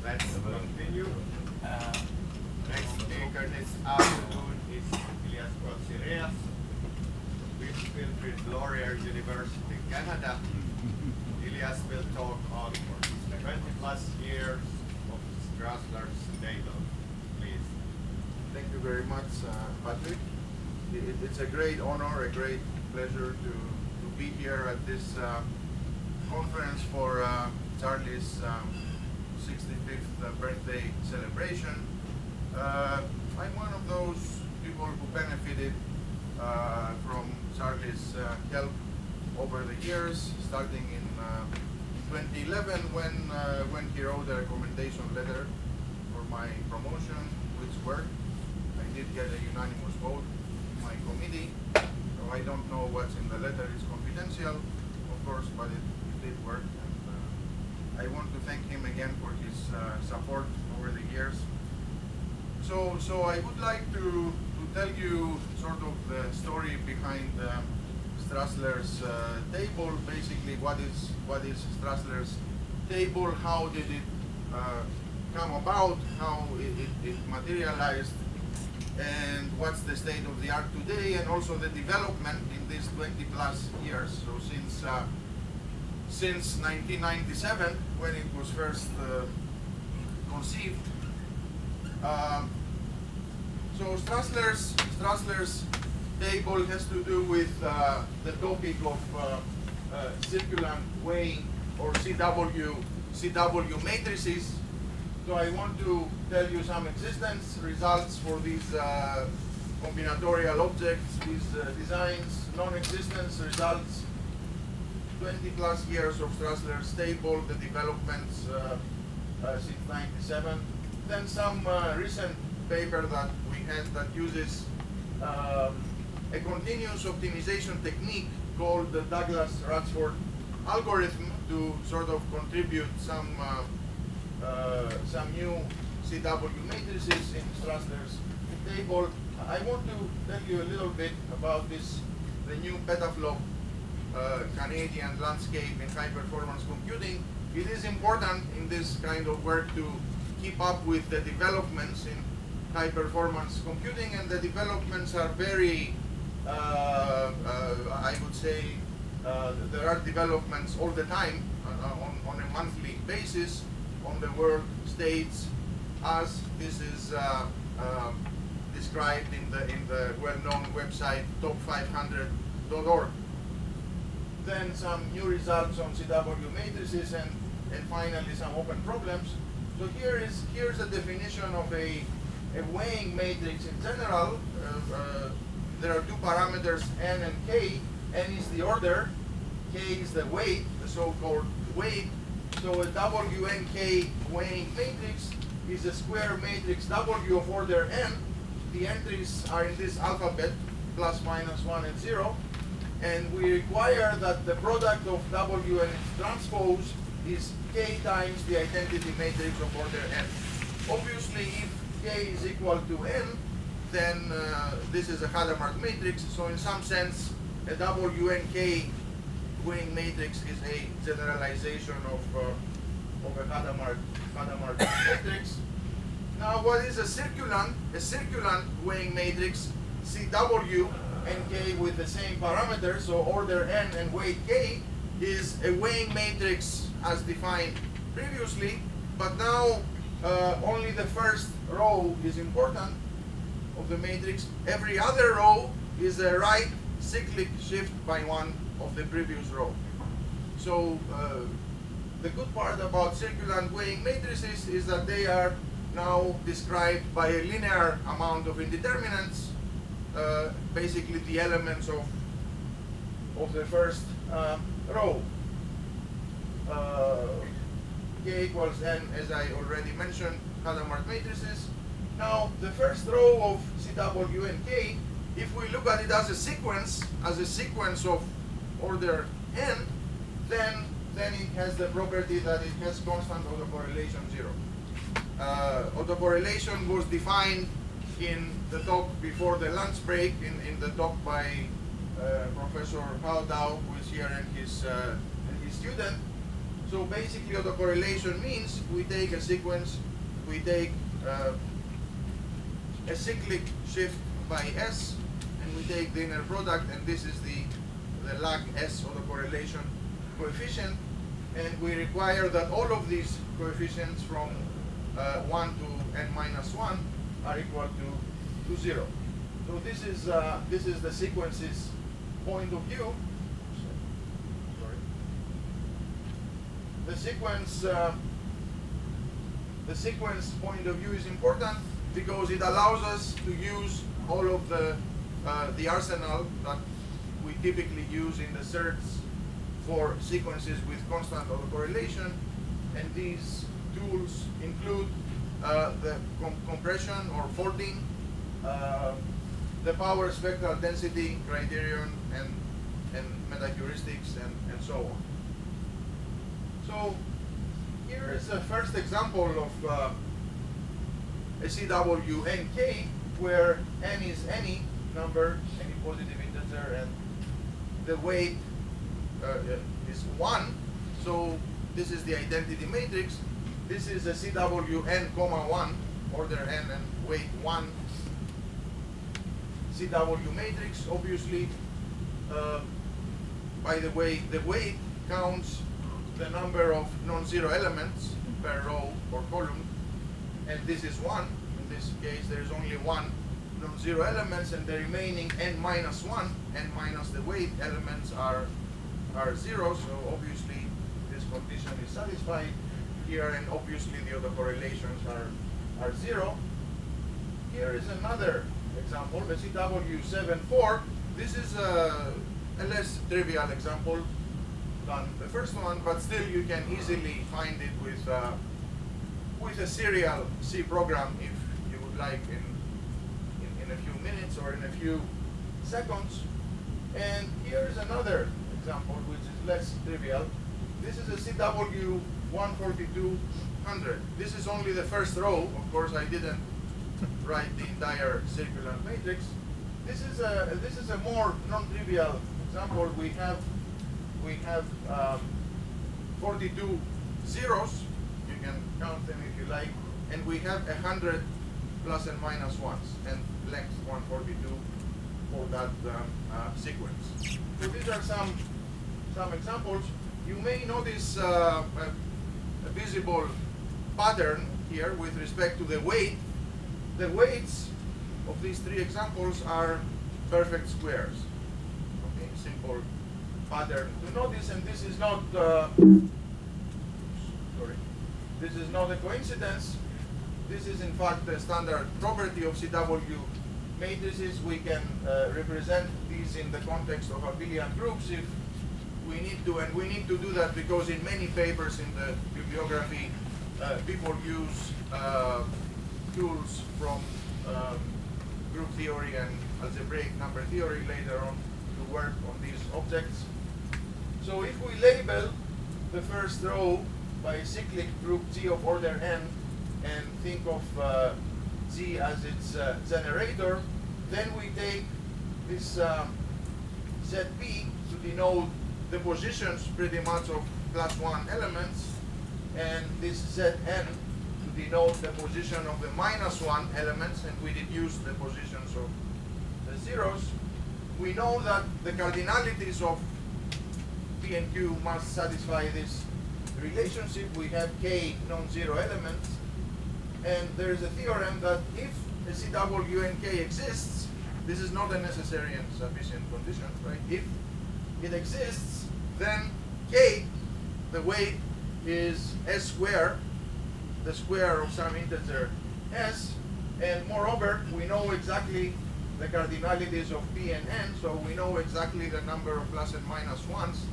Let's continue. Next speaker this afternoon is Ilias Kotsireas, Wilfrid Laurier University, Canada. Ilias will talk on 20 plus years of Strasslers data. Please. Thank you very much, Patrick. It's a great honor, a great pleasure to be here at this conference for Charlie's 65th birthday celebration. I'm one of those people who benefited from Charlie's help over the years, starting in 2011 when he wrote a recommendation letter for my promotion, which worked. I did get a unanimous vote in my committee, so I don't know what's in the letter. It's confidential, of course, but it did work. And I want to thank him again for his support over the years. So I would like to tell you sort of the story behind Strasslers table. Basically, what is Strasslers table? How did it come about? How it materialized? And what's the state of the art today? And also the development in these 20 plus years. So since 1997, when it was first conceived. So Strasslers table has to do with the topic of circulant weighing or CW matrices. So I want to tell you some existence results for these combinatorial objects, these designs, non-existence results, 20 plus years of Strasslers table, the developments since 97. Then some recent paper that we had that uses a continuous optimization technique called the Douglas-Radsford algorithm to sort of contribute some new CW matrices in Strasslers table. I want to tell you a little bit about the new petaflop Canadian landscape in high-performance computing. It is important in this kind of work to keep up with the developments in high-performance computing, and the developments are very, I would say, there are developments all the time on a monthly basis on the world stage, as this is described in the well-known website top500.org. Then some new results on CW matrices, and finally some open problems. So here's a definition of a weighing matrix in general. There are two parameters, n and k. N is the order, k is the weight, the so-called weight. So a WNK weighing matrix is a square matrix W of order n. The entries are in this alphabet, plus, minus, 1, and 0. And we require that the product of W and its transpose is k times the identity matrix of order n. Obviously, if k is equal to n, then this is a Hadamard matrix. So in some sense, a WNK weighing matrix is a generalization of a Hadamard matrix. Now, what is a circulant? A circulant weighing matrix, CW and k with the same parameters, so order n and weight k, is a weighing matrix as defined previously, but now only the first row is important of the matrix. Every other row is a right cyclic shift by one of the previous row. So the good part about circulant weighing matrices is that they are now described by a linear amount of indeterminants, basically the elements of the first row. K equals n, as I already mentioned, Hadamard matrices. Now, the first row of CW and k, if we look at it as a sequence of order n, then it has the property that it has constant autocorrelation 0. Autocorrelation was defined in the talk before the lunch break, in the talk by Professor Haldau, who is here, and his student. So basically autocorrelation means we take a sequence, we take a cyclic shift by S, and we take the inner product, and this is the lag S autocorrelation coefficient, and we require that all of these coefficients from 1 to n minus 1 are equal to 0. So this is the sequence's point of view. Sorry. The sequence point of view is important because it allows us to use all of the arsenal that we typically use in the search for sequences with constant autocorrelation, and these tools include the compression or folding, the power spectral density criterion, and metaheuristics, and so on. So here is a first example of a CWNK where n is any number, any positive integer, and the weight is 1. So this is the identity matrix. This is a CWN, 1, order n and weight 1 CW matrix. Obviously, by the way, the weight counts the number of non-zero elements per row or column, and this is 1. In this case, there is only one non-zero elements, and the remaining n minus 1, n minus the weight elements are 0. So obviously, this condition is satisfied here, and obviously the autocorrelations are 0. Here is another example, the CW74. This is a less trivial example than the first one, but still you can easily find it with a serial C program if you would like in a few minutes or in a few seconds. And here is another example which is less trivial. This is a CW14200. This is only the first row. Of course, I didn't write the entire circulant matrix. This is a more non-trivial example. We have 42 zeros. You can count them if you like, and we have 100 plus and minus ones, and length 142 for that sequence. So these are some examples. You may notice a visible pattern here with respect to the weight. The weights of these three examples are perfect squares. Okay, simple pattern to notice, and this is not this is not a coincidence. This is in fact a standard property of CW matrices. We can represent these in the context of abelian groups if we need to, and we need to do that because in many papers in the bibliography people use tools from group theory and algebraic number theory later on to work on these objects. So if we label the first row by cyclic group G of order n and think of G as its generator, then we take this ZP to denote the positions pretty much of +1 elements, and this Zn to denote the position of the -1 elements, and we deduce the positions of the zeros. We know that the cardinalities of P and Q must satisfy this relationship. We have k non-zero elements, and there is a theorem that if a CWNK exists, this is not a necessary and sufficient condition, right? If it exists, then k, the weight, is s squared, the square of some integer s, and moreover, we know exactly the cardinalities of P and N, so we know exactly the number of plus and minus ones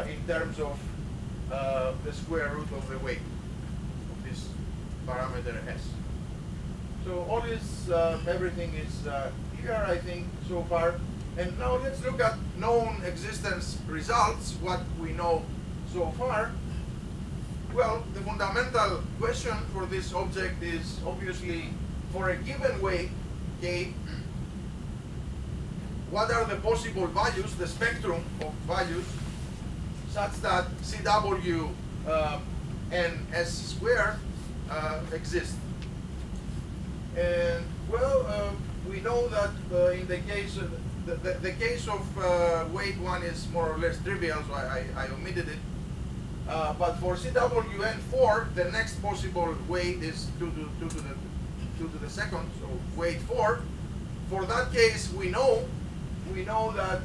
in terms of the square root of the weight of this parameter s. So all is, everything is clear, I think, so far. And now let's look at known existence results, what we know so far. Well, the fundamental question for this object is obviously, for a given weight, k, what are the possible values, the spectrum of values, such that CW and S square exist. And well, we know that in the case of the case of weight 1 is more or less trivial, so I omitted it. But for CWN4, the next possible weight is 2 to the second, so weight 4. For that case, we know that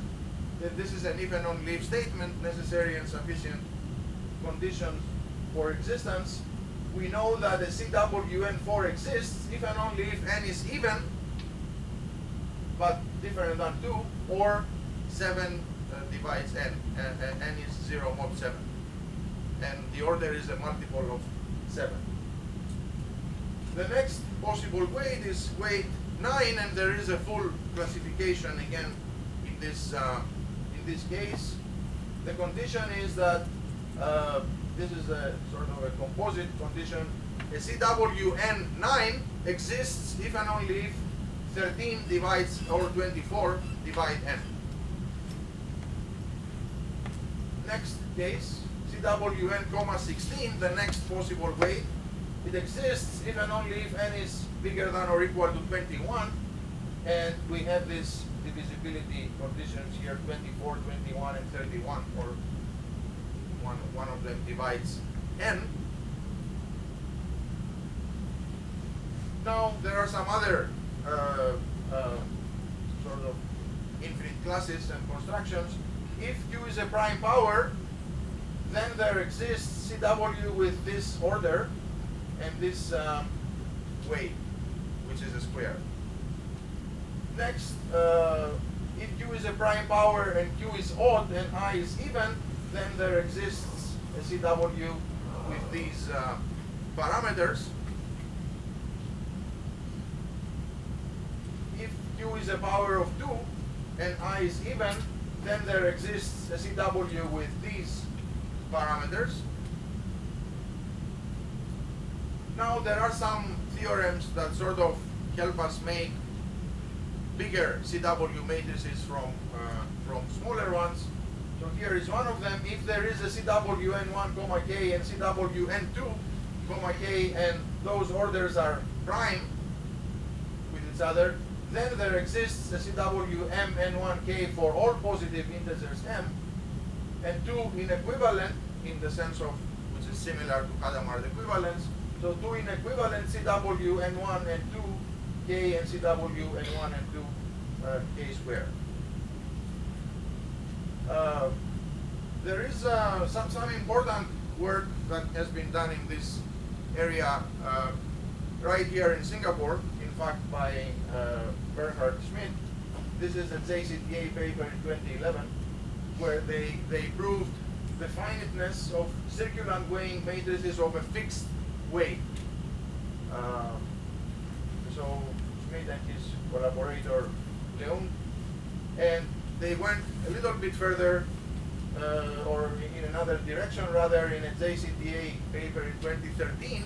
this is an if and only if statement, necessary and sufficient conditions for existence. We know that the CWN4 exists if and only if n is even, but different than 2, or 7 divides n, and n is 0 mod 7. And the order is a multiple of 7. The next possible weight is weight 9, and there is a full classification again in this case. The condition is that this is a sort of a composite condition. A CWN9 exists if and only if 13 divides or 24 divide n. Next case, CWN comma 16, the next possible weight. It exists if and only if n is bigger than or equal to 21, and we have these divisibility conditions here, 24, 21, and 31, or one of them divides n. Now there are some other sort of infinite classes and constructions. If Q is a prime power, then there exists CW with this order and this weight, which is a square. Next, if Q is a prime power and Q is odd and I is even, then there exists a CW with these parameters. If Q is a power of 2 and I is even, then there exists a CW with these parameters. Now there are some theorems that sort of help us make bigger CW matrices from smaller ones. So here is one of them. If there is a CWN1, comma k and CWN2, comma k, and those orders are prime with each other, then there exists a CWMN1k for all positive integers m, and 2 inequivalent in the sense of which is similar to Hadamard equivalence. So 2 inequivalent CWN1 and 2 k and CWN1 and 2 k squared. There is some important work that has been done in this area right here in Singapore, in fact by Bernhard Schmidt. This is a JCTA paper in 2011, where they proved the finiteness of circulant weighing matrices of a fixed weight. So Schmidt and his collaborator Leung, and they went a little bit further, or in another direction rather, in a JCTA paper in 2013,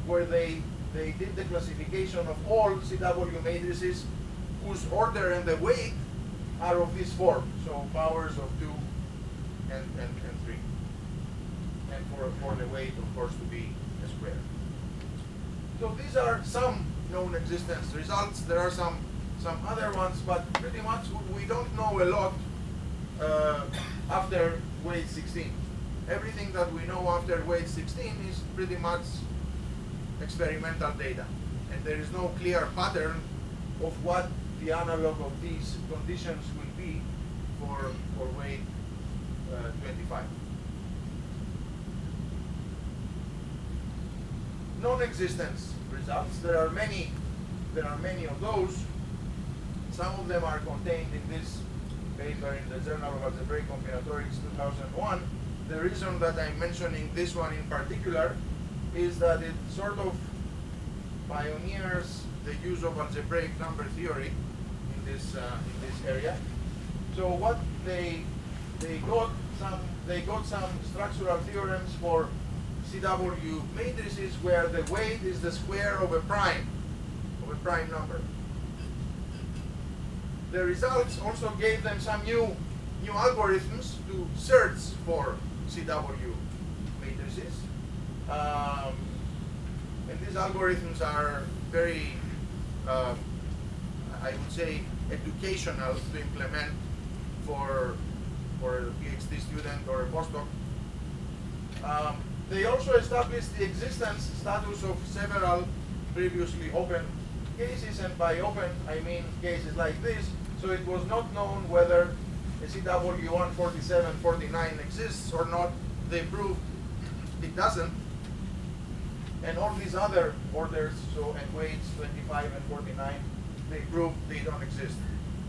where they did the classification of all CW matrices whose order and the weight are of this form, so powers of 2 and 3, and for the weight, of course, to be a square. So these are some known existence results. There are some other ones, but pretty much we don't know a lot after weight 16. Everything that we know after weight 16 is pretty much experimental data, and there is no clear pattern of what the analog of these conditions will be for weight 25. Non-existence results. There are many of those. Some of them are contained in this paper in the Journal of Algebraic Combinatorics 2001. The reason that I'm mentioning this one in particular is that it sort of pioneers the use of algebraic number theory in this area. So what they got some structural theorems for CW matrices where the weight is the square of a prime number. The results also gave them some new algorithms to search for CW matrices. And these algorithms are very, I would say, educational to implement for a PhD student or a postdoc. They also established the existence status of several previously open cases, and by open I mean cases like this. So it was not known whether a CW14749 exists or not. They proved it doesn't. And all these other orders, so and weights 25 and 49, they proved they don't exist.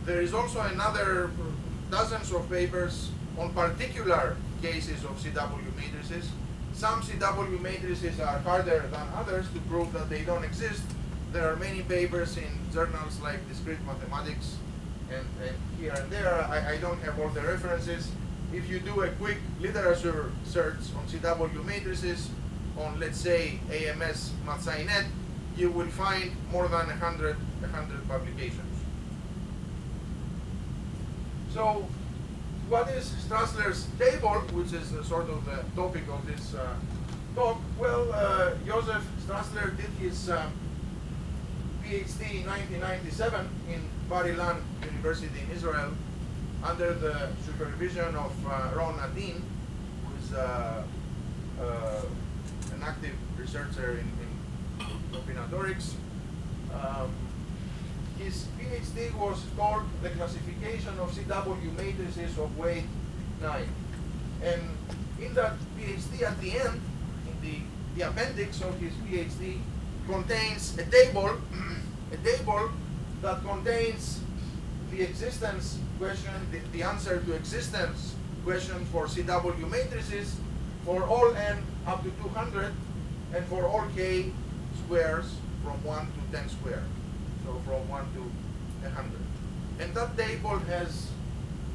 There is also another dozens of papers on particular cases of CW matrices. Some CW matrices are harder than others to prove that they don't exist. There are many papers in journals like Discrete Mathematics and here and there. I don't have all the references. If you do a quick literature search on CW matrices on, let's say, AMS MathSciNet, you will find more than 100 publications. So what is Strasslers table, which is sort of the topic of this talk? Well, Joseph Strassler did his PhD in 1997 in Bar-Ilan University in Israel under the supervision of Ron Adin, who is an active researcher in combinatorics. His PhD was called The Classification of CW Matrices of Weight 9. And in that PhD, at the end, in the appendix of his PhD, contains a table, a table that contains the existence question, the answer to existence question for CW matrices for all n up to 200 and for all k squares from 1 to 10 squared. So from 1 to 100. And that table has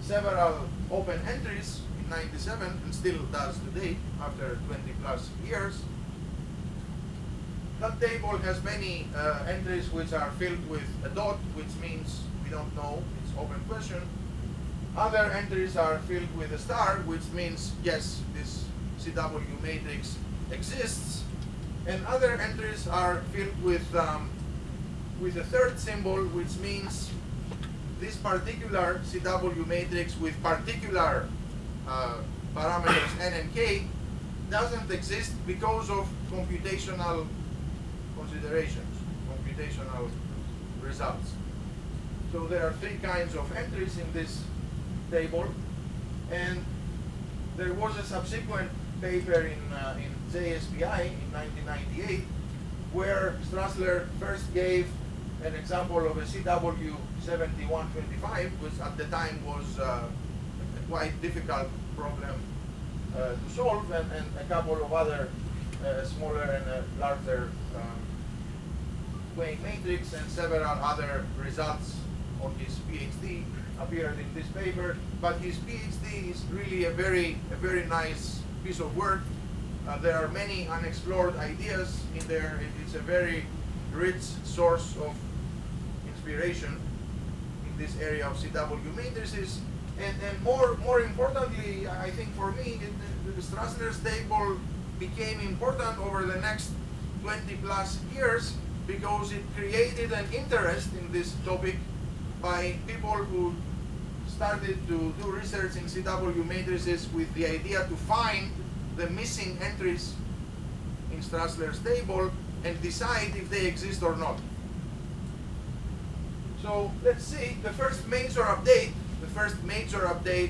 several open entries in 97 and still does today after 20 plus years. That table has many entries which are filled with a dot, which means we don't know, it's open question. Other entries are filled with a star, which means yes, this CW matrix exists. And other entries are filled with a third symbol, which means this particular CW matrix with particular parameters n and k doesn't exist because of computational considerations, computational results. So there are three kinds of entries in this table, and there was a subsequent paper in CSPI in 1998 where Strassler first gave an example of a CW7125, which at the time was a quite difficult problem to solve, and a couple of other smaller and larger weight matrix, and several other results on his PhD appeared in this paper. But his PhD is really a very nice piece of work. There are many unexplored ideas in there. It's a very rich source of inspiration in this area of CW matrices. And more importantly, I think for me, the Strasslers table became important over the next 20 plus years because it created an interest in this topic by people who started to do research in CW matrices with the idea to find the missing entries in Strasslers table and decide if they exist or not. So let's see, the first major update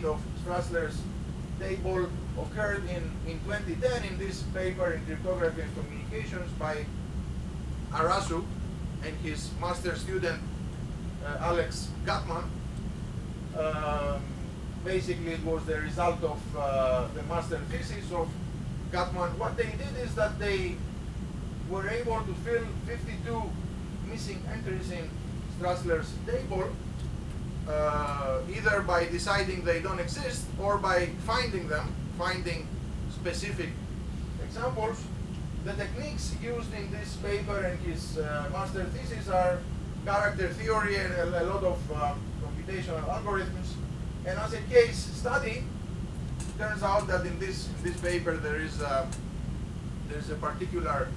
of Strasslers table occurred in 2010 in this paper in Cryptography and Communications by Arasu and his master student Alex Gutman. Basically, it was the result of the master thesis of Gutman. What they did is that they were able to fill 52 missing entries in Strasslers table, either by deciding they don't exist or by finding them, finding specific examples. The techniques used in this paper and his master thesis are character theory and a lot of computational algorithms. And as a case study, it turns out that in this paper there is there's a particular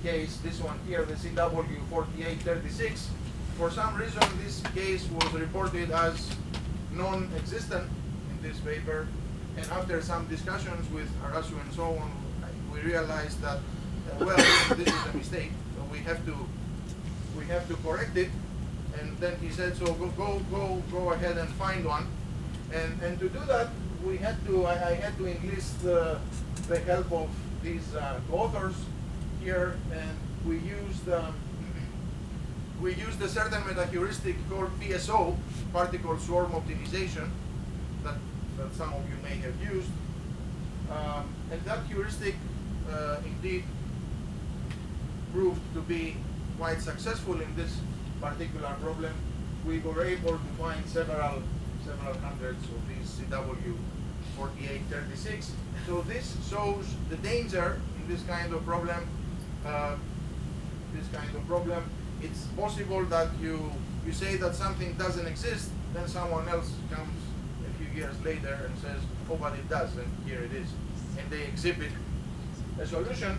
case, this one here, the CW4836. For some reason, this case was reported as non-existent in this paper, and after some discussions with Arasu and so on, we realized that, well, this is a mistake, so we have to correct it. And then he said, so go ahead and find one. And to do that, I had to enlist the help of these authors here, and we used a certain meta-heuristic called PSO, particle swarm optimization, that some of you may have used. And that heuristic indeed proved to be quite successful in this particular problem. We were able to find several hundreds of these CW4836. So this shows the danger in this kind of problem. It's possible that you say that something doesn't exist, then someone else comes a few years later and says, oh, but it does, and here it is. And they exhibit a solution.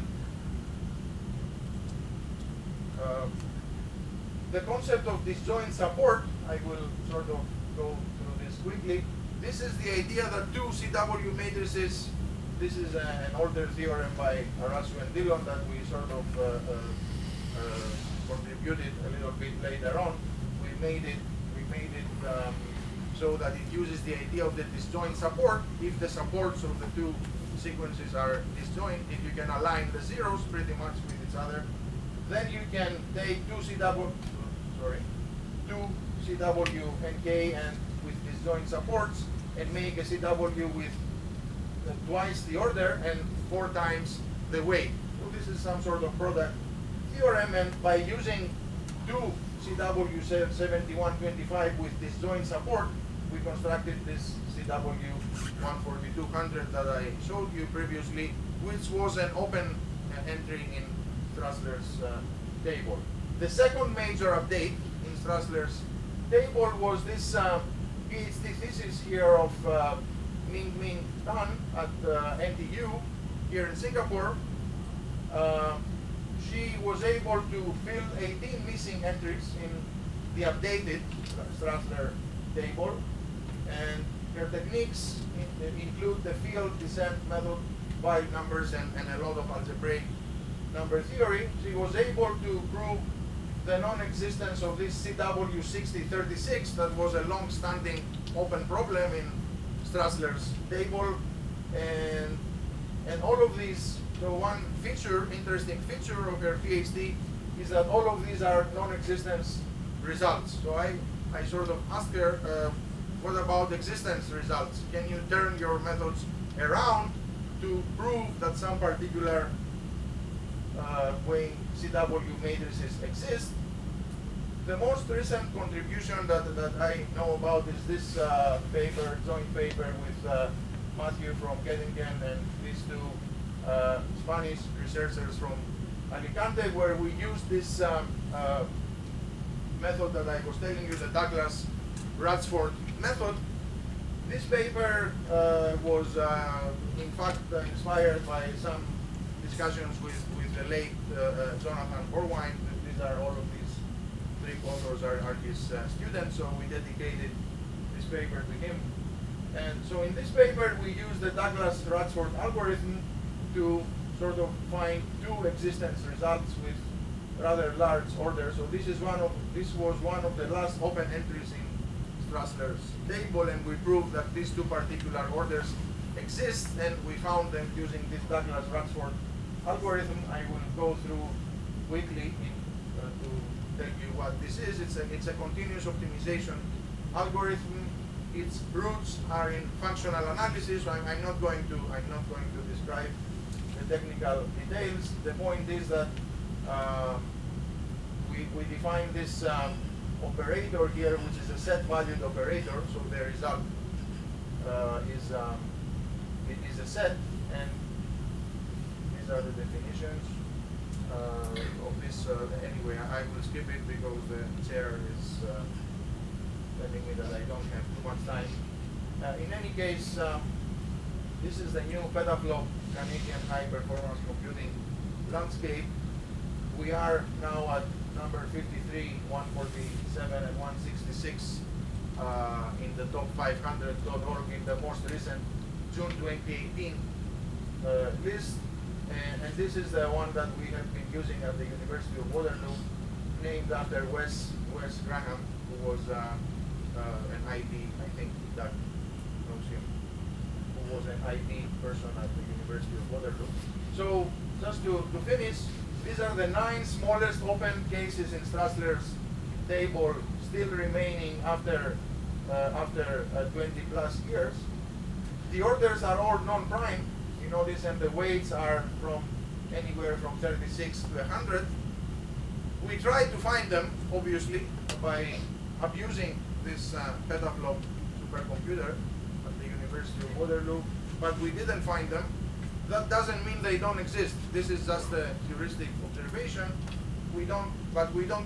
The concept of disjoint support, I will sort of go through this quickly. This is the idea that two CW matrices, this is an older theorem by Arasu and Dillon that we sort of contributed a little bit later on. We made it so that it uses the idea of the disjoint support. If the supports of the two sequences are disjoint, if you can align the zeros pretty much with each other, then you can take two CW and K and with disjoint supports and make a CW with twice the order and 4 times the weight. So this is some sort of product theorem, and by using two CW7125 with disjoint support, we constructed this CW14200 that I showed you previously, which was an open entry in Strasslers' table. The second major update in Strasslers' table was this PhD thesis here of Ming Tan at NTU here in Singapore. She was able to fill 18 missing entries in the updated Strassler table, and her techniques include the field descent method, wide numbers, and a lot of algebraic number theory. She was able to prove the non-existence of this CW6036 that was a long-standing open problem in Strasslers' table, and all of these. So one interesting feature of her PhD is that all of these are non-existence results. So I sort of asked her, what about existence results? Can you turn your methods around to prove that some particular way CW matrices exist? The most recent contribution that I know about is this paper, joint paper with Matthew from Göttingen and these two Spanish researchers from Alicante, where we used this method that I was telling you, the Douglas-Radsford method. This paper was in fact inspired by some discussions with the late Jonathan Orwine. These are all of these 3 authors are his students, so we dedicated this paper to him. And so in this paper we used the Douglas-Radsford algorithm to sort of find 2 existence results with rather large orders. So this was one of the last open entries in Strasslers' table, and we proved that these 2 particular orders exist, and we found them using this Douglas-Radsford algorithm. I will go through quickly to tell you what this is. It's a continuous optimization algorithm. Its roots are in functional analysis. So I'm not going to describe the technical details. The point is that we define this operator here, which is a set-valued operator. So the result is a set, and these are the definitions of this. Anyway, I will skip it because the chair is telling me that I don't have too much time. In any case, this is the new petaflop Canadian high-performance computing landscape. We are now at number 53, 147, and 166 in the top 500.org in the most recent June 2018 list. And this is the one that we have been using at the University of Waterloo, named after Wes Graham, who was an IT, I think that knows him, who was an IT person at the University of Waterloo. So just to finish, these are the 9 smallest open cases in Strasslers table still remaining after 20 plus years. The orders are all non-prime, you notice, and the weights are from anywhere from 36 to 100. We tried to find them, obviously, by abusing this petaflop supercomputer at the University of Waterloo, but we didn't find them. That doesn't mean they don't exist. This is just a heuristic observation. We don't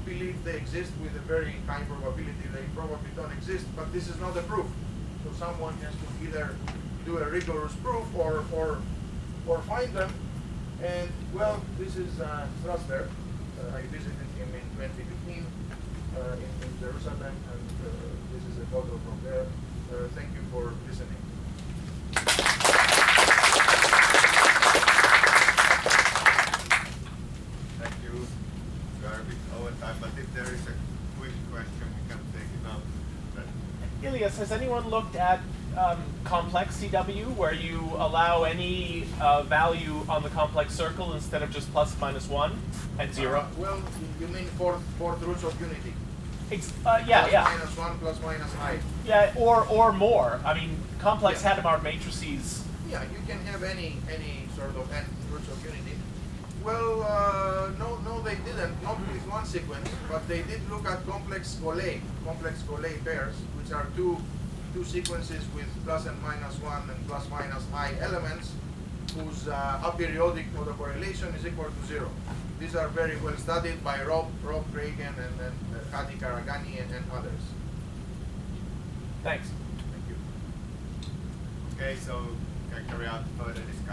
believe they exist with a very high probability. They probably don't exist, but this is not a proof. So someone has to either do a rigorous proof or find them. And well, this is Strassler. I visited him in 2015 in Jerusalem, and this is a photo from there. Thank you for listening. Thank you. We are a bit over time, but if there is a quick question, we can take it up. Ilias, has anyone looked at complex CW, where you allow any value on the complex circle instead of just plus minus 1 and 0? Well, you mean fourth roots of unity? Yeah. Minus 1 plus minus I. Yeah, or more. I mean, complex Yeah. Hadamard matrices. Yeah, you can have any sort of n roots of unity. Well, no, they didn't. Not with one sequence, but they did look at complex Golay pairs, which are two sequences with plus and minus 1 and plus minus I elements, whose aperiodic autocorrelation is equal to 0. These are very well studied by Rob Reagan and Hadi Karagani and others. Thanks. Thank you. Okay, so can carry out further discussion.